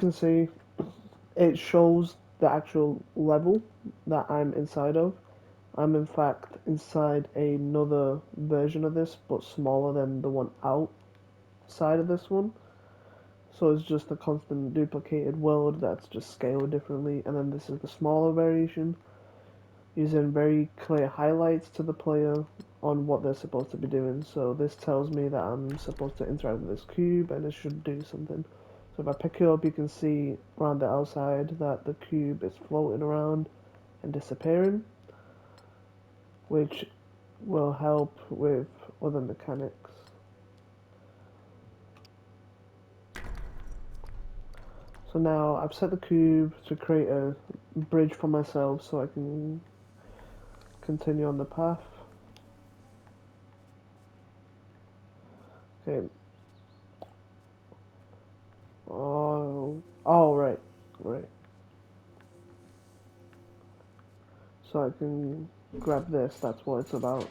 can see, it shows the actual level that I'm inside of. I'm in fact inside another version of this, but smaller than the one outside of this one. So it's just a constant duplicated world that's just scaled differently, and then this is the smaller variation, using very clear highlights to the player on what they're supposed to be doing. So this tells me that I'm supposed to interact with this cube and it should do something. So if I pick it up, you can see around the outside that the cube is floating around and disappearing, which will help with other mechanics. So now I've set the cube to create a bridge for myself so I can continue on the path. Okay. Oh, right, right. So I can grab this, that's what it's about.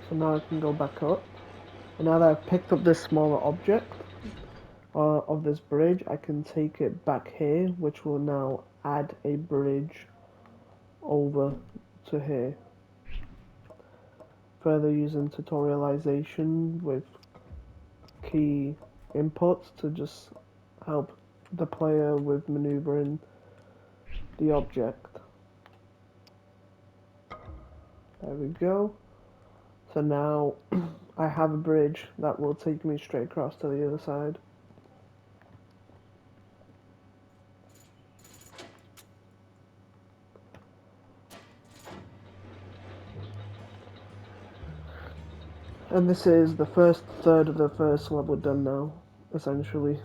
So now I can go back up. And now that I've picked up this smaller object of this bridge, I can take it back here, which will now add a bridge over to here. Further using tutorialization with key inputs to just help the player with maneuvering the object. There we go. So now I have a bridge that will take me straight across to the other side. And this is the first third of the first level done now, essentially.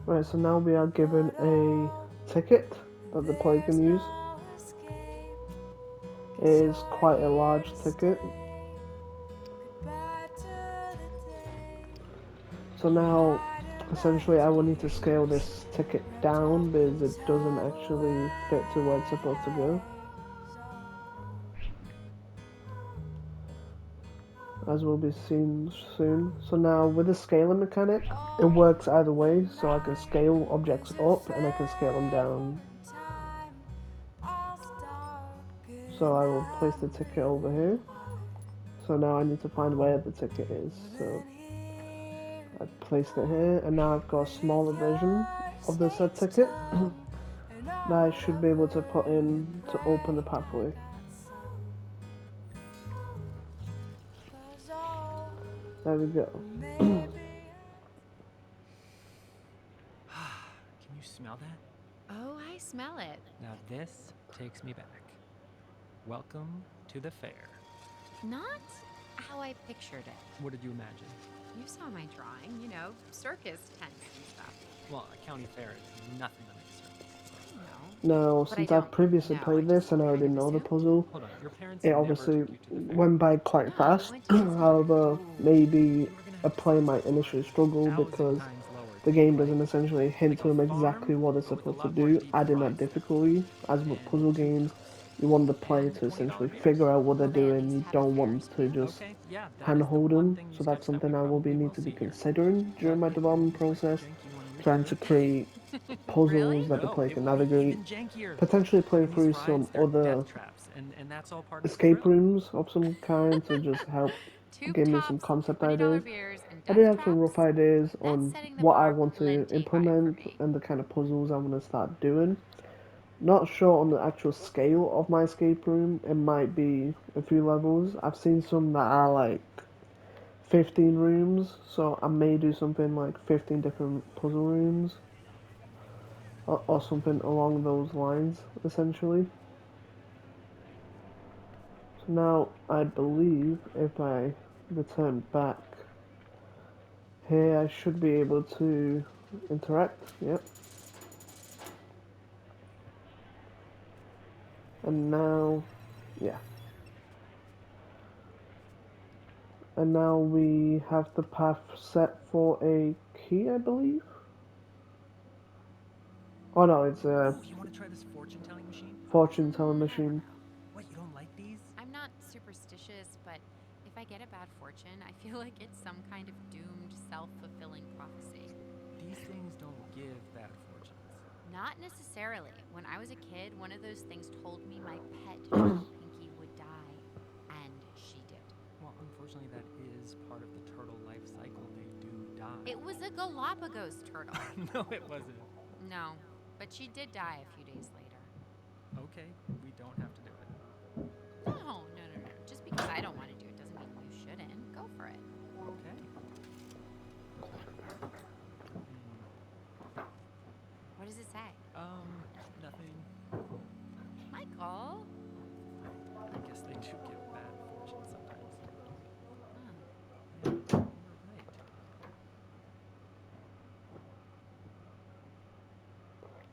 Right, so now we are given a ticket that the player can use. It is quite a large ticket. So now, essentially, I will need to scale this ticket down because it doesn't actually fit to where it's supposed to go. As will be seen soon. So now, with the scaling mechanic, it works either way. So I can scale objects up and I can scale them down. So I will place the ticket over here. So now I need to find where the ticket is. So I've placed it here, and now I've got a smaller version of the said ticket that I should be able to put in to open the pathway. There we go. Can you smell that? Oh, I smell it. Now this takes me back. Welcome to the fair. Not how I pictured it. What did you imagine? You saw my drawing, circus tents and stuff. Well, a county fair is nothing like a circus. No. Now, since I've previously played this and I already know the puzzle, Hold on, your parents it never obviously took you to the fair? went by quite fast. However, maybe a player might initially struggle because the game doesn't essentially hint to them exactly what they're supposed to do, adding that difficulty. As with puzzle games, you want the player to essentially figure out what they're doing. You don't want to just handhold them. So that's something I will need to be considering during my development process, trying to create puzzles that the player can navigate, potentially play through some other escape rooms of some kind to just help Tube give me some tops, concept $20 ideas. beers, and I do death have some rough traps. ideas That's on setting the what I bar want to plenty high for implement me. and the kind of puzzles I want to start doing. Not sure on the actual scale of my escape room. It might be a few levels. I've seen some that are like 15 rooms, so I may do something like 15 different puzzle rooms or something along those lines, essentially. So now I believe if I return back Here I should be able to interact, yep. And now, yeah. And now we have the path set for a key, I believe? Oh no, it's a Oh, you want to try this fortune-telling machine? fortune telling I don't machine. know. What, you don't like these? I'm not superstitious, but if I get a bad fortune, I feel like it's some kind of doomed, self-fulfilling prophecy. These things don't give bad fortunes. Not necessarily. When I was a kid, one of those things told me my pet turtle Pinky would die. And she did. Well, unfortunately, that is part of the turtle life cycle. They do die. It was a Galapagos turtle. No, it wasn't. No, but she did die a few days later. Okay, we don't have to do it. No. Just because I don't want to do it doesn't mean you shouldn't. Go for it. Okay. What does it say? Nothing. Michael? I guess they do give bad fortune sometimes. Huh. Yeah, you were right.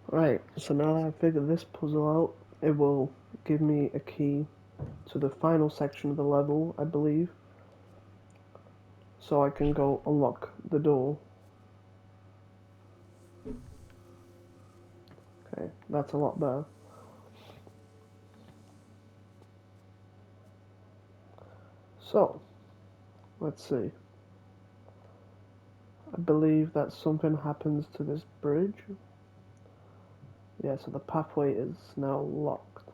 Right, so now that I've figured this puzzle out, it will give me a key to the final section of the level, I believe. So I can go unlock the door. Okay, that's a lot better. So, let's see. I believe that something happens to this bridge. Yeah, so the pathway is now locked.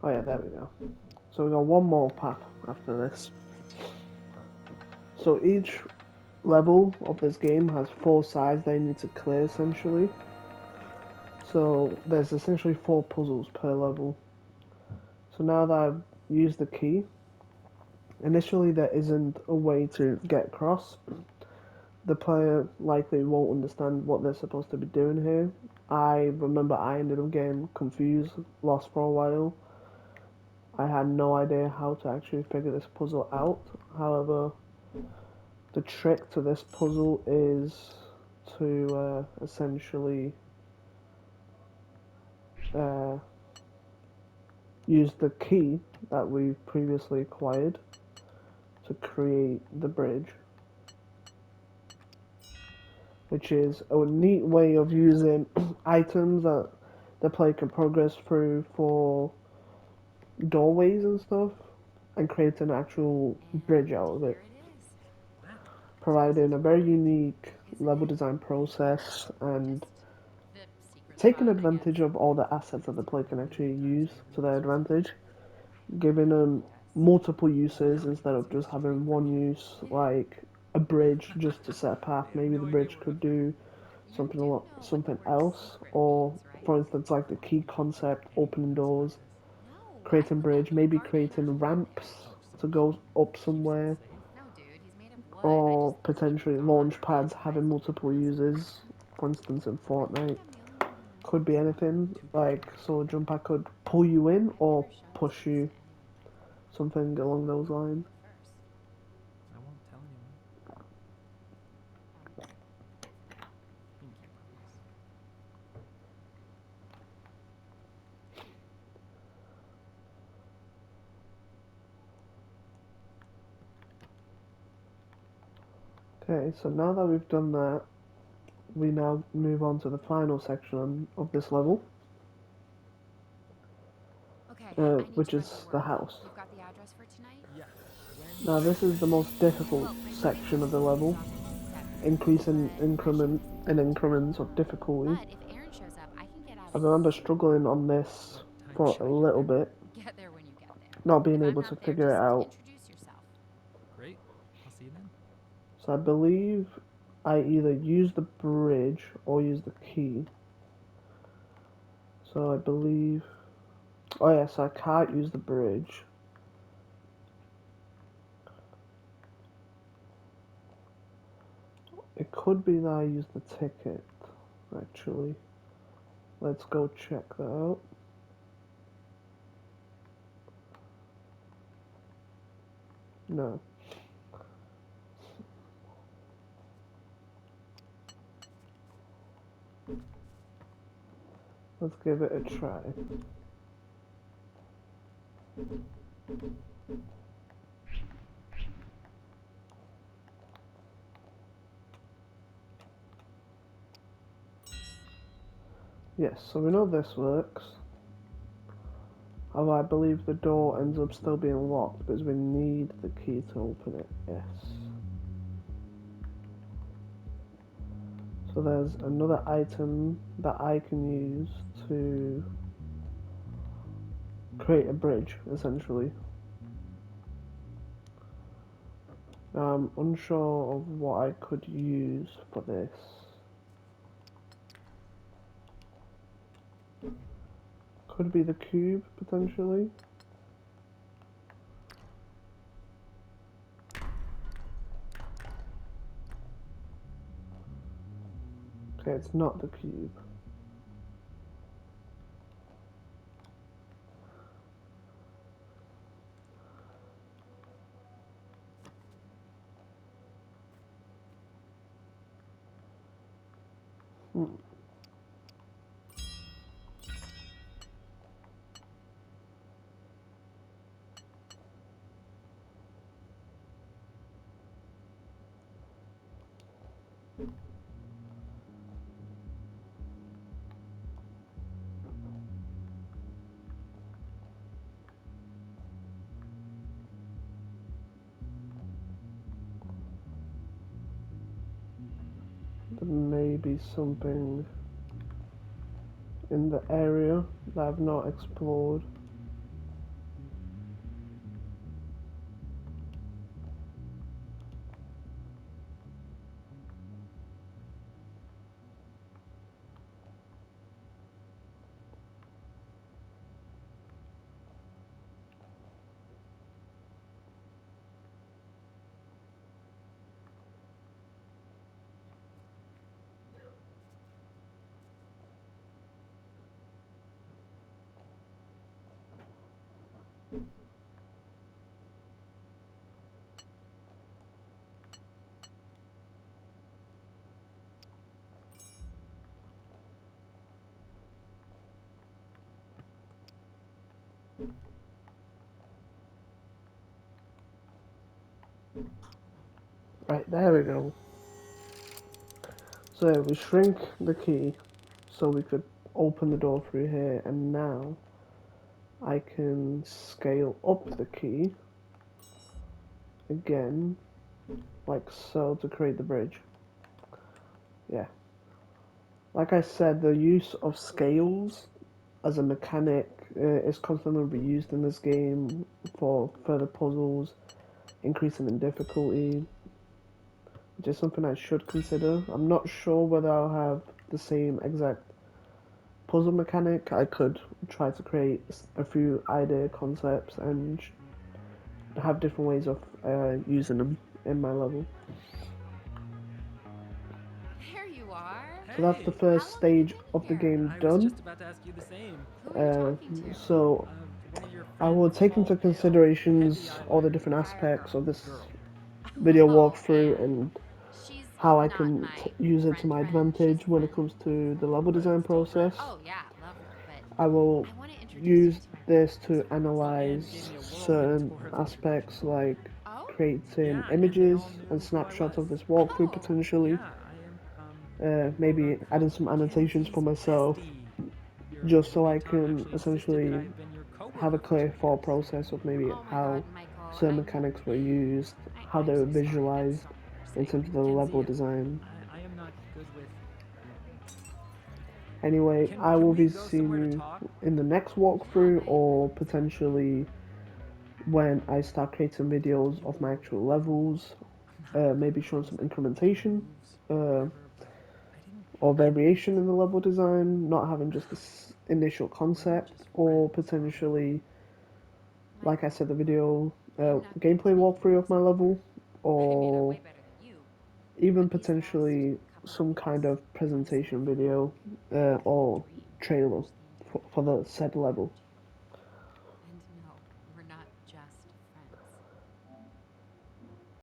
Oh yeah, there we go. So we got one more path after this. So each level of this game has 4 sides they need to clear essentially. So there's essentially 4 puzzles per level. So now that I've used the key, initially there isn't a way to get across. The player likely won't understand what they're supposed to be doing here. I remember I ended up getting confused, lost for a while. I had no idea how to actually figure this puzzle out. However, the trick to this puzzle is to essentially uh, use the key that we previously acquired to create the bridge, which is a neat way of using items that the player can progress through for doorways and stuff and create an actual bridge out of And it, here it is. Wow. providing a very unique Isn't level it? design process and Just the secret taking spot, I guess. advantage of all the assets that the player can actually use to their advantage, Yeah, giving them Yes. multiple uses instead of just having one use, like a bridge just to set a path. They have Maybe no the idea bridge what could hooked them. do You do know what the something word else, secret or means, right? for instance, like the key concept, opening doors, No, why creating would that bridge, be a maybe guardian creating angel ramps thing? Oh, so to he go up keeps them somewhere, safe? No, dude, he's made of wood. I or just keep potentially gone launch for my pads having surprise multiple appearances. uses. For instance, in I think Fortnite, I'm the only one who knows could this. be anything. Too bad. Like, so a jump pad could pull you in I've or never shown this push place you, to anyone, Michael. something along those lines. You first. I won't tell anyone. Promise? Pinky promise. Okay, so now that we've done that, we now move on to the final section of this level, Okay, I need which to run to is the work. house. You've got the address for tonight? Yeah. When Now should I this be is there? the most difficult Well, my section of the supervisor level, says off until 7. increasing But my shift increment isn't in until 2. increments of difficulty. But if Aaron shows up, I can get out I as remember soon. struggling on this What time for should a I get little there? bit, Get there when you get there. not If being I'm able to not there, figure it just out. introduce yourself. Great. I'll see you then. So I believe I either use the bridge or use the key. So I believe, oh yes, I can't use the bridge. It could be that I use the ticket, actually. Let's go check that out. No. Let's give it a try. Yes, so we know this works. Although I believe the door ends up still being locked because we need the key to open it. Yes. So there's another item that I can use to create a bridge, essentially. Now I'm unsure of what I could use for this. Could be the cube, potentially. Okay, it's not the cube. Hmm. There may be something in the area that I've not explored. Right, there we go. So we shrink the key so we could open the door through here, and now I can scale up the key again, like so, to create the bridge. Yeah. Like I said, the use of scales as a mechanic is constantly reused in this game for further puzzles, increasing in difficulty, which is something I should consider. I'm not sure whether I'll have the same exact puzzle mechanic. I could try to create a few idea concepts and have different ways of using them in my level. There you are. So that's the Hey. first How long have you stage been of the here? game I was done. just about to ask you the same. Who are you talking to? So One of your I will friends take called into Pale, considerations heavy all the eyelid, different Fire aspects of girl. this girl. video Oh, walkthrough Anne. and She's how I not can my use it to friend my friend. She's advantage a when it friend. comes to the level But design still a friend. process. Oh yeah, love her, but I will I want to introduce you use to my this really to close friends. Well, Anne gave analyze me a whirlwind certain tour of the aspects introduction. like Oh? creating Yeah, and they images all knew and who I snapshots was. of this walkthrough Oh. potentially. Yeah, I am, well, Maybe adding some annotations for Mackenzie's myself bestie. Your just so I roommate Tom can actually insisted that I essentially have been your have a coworker for clear 2 thought years. process of maybe Oh my how God, Michael. certain mechanics were used, how they I'm were so sorry. I'm visualized sorry you're in saying terms of the that. level Mackenzie, design. I am not good with. Anyway, I Can will we be go seeing somewhere to you talk? in the next Yeah, walkthrough, I or potentially when I start creating videos of my actual levels, I'm not good maybe with showing things some like incrementation moves or uh, whatever, but I didn't or get variation in this. the level design, not having just this initial We're concept, just or friends, huh? potentially, like I Michael, said, the video I'm not going gameplay to make you walkthrough of my listen. level, I mean, I'm or way better than you, even but these last potentially couple of some kind weeks, of honestly, presentation I feel video like I've been living or a dream. trailer Understand? for the said level.